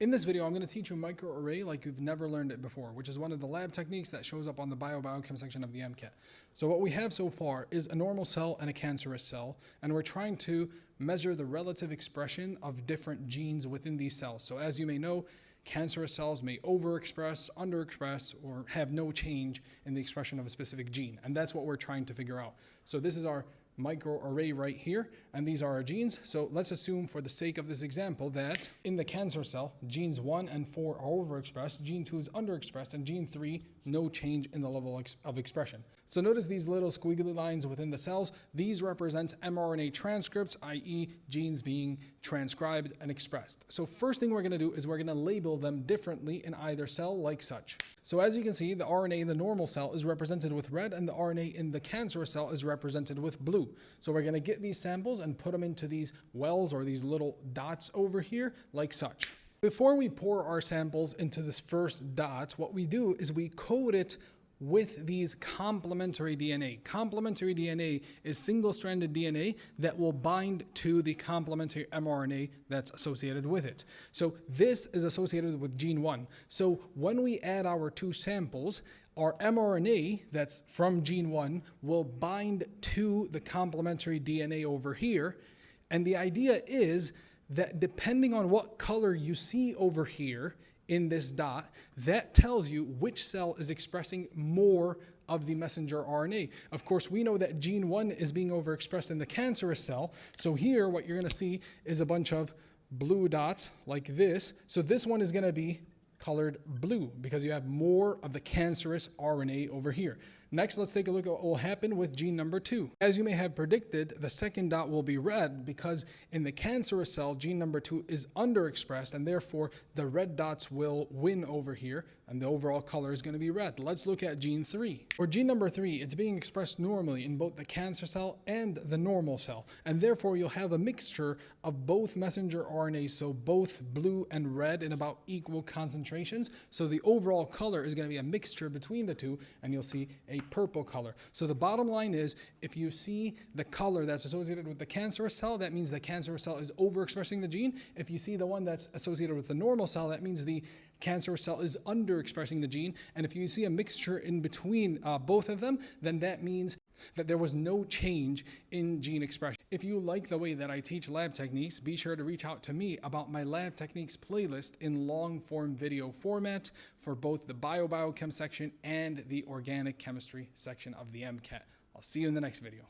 In this video, I'm going to teach you microarray like you've never learned it before, which is one of the lab techniques that shows up on the biochem section of the MCAT. So what we have so far is a normal cell and a cancerous cell, and we're trying to measure the relative expression of different genes within these cells. So as you may know, cancerous cells may overexpress, underexpress, or have no change in the expression of a specific gene, and that's what we're trying to figure out. So this is our microarray right here, and these are our genes. So let's assume for the sake of this example that in the cancer cell, genes 1 and 4 are overexpressed, gene 2 is underexpressed, and gene 3, no change in the level of expression. So notice these little squiggly lines within the cells. These represent mRNA transcripts, i.e. genes being transcribed and expressed. So first thing we're going to do is we're going to label them differently in either cell like such. So as you can see, the RNA in the normal cell is represented with red, and the RNA in the cancerous cell is represented with blue. So we're going to get these samples and put them into these wells or these little dots over here like such. Before we pour our samples into this first dot, what we do is we code it with these complementary DNA. Complementary DNA is single-stranded DNA that will bind to the complementary mRNA that's associated with it. So this is associated with gene 1. So when we add our two samples, our mRNA that's from gene 1 will bind to the complementary DNA over here. And the idea is that depending on what color you see over here in this dot, that tells you which cell is expressing more of the messenger RNA. Of course, we know that gene 1 is being overexpressed in the cancerous cell. So here, what you're going to see is a bunch of blue dots like this. So this one is going to be colored blue because you have more of the cancerous RNA over here. Next, let's take a look at what will happen with gene number 2. As you may have predicted, the second dot will be red because in the cancerous cell, gene number 2 is underexpressed, and therefore the red dots will win over here, and the overall color is going to be red. Let's look at gene 3. For gene number 3, it's being expressed normally in both the cancer cell and the normal cell, and therefore you'll have a mixture of both messenger RNAs, so both blue and red in about equal concentrations. So the overall color is going to be a mixture between the two, and you'll see a purple color. So the bottom line is, if you see the color that's associated with the cancerous cell, that means the cancerous cell is overexpressing the gene. If you see the one that's associated with the normal cell, that means the cancerous cell is underexpressing the gene. And if you see a mixture in between both of them, then that means that there was no change in gene expression. If you like the way that I teach lab techniques, be sure to reach out to me about my lab techniques playlist in long form video format for both the biochem section and the organic chemistry section of the MCAT. I'll see you in the next video.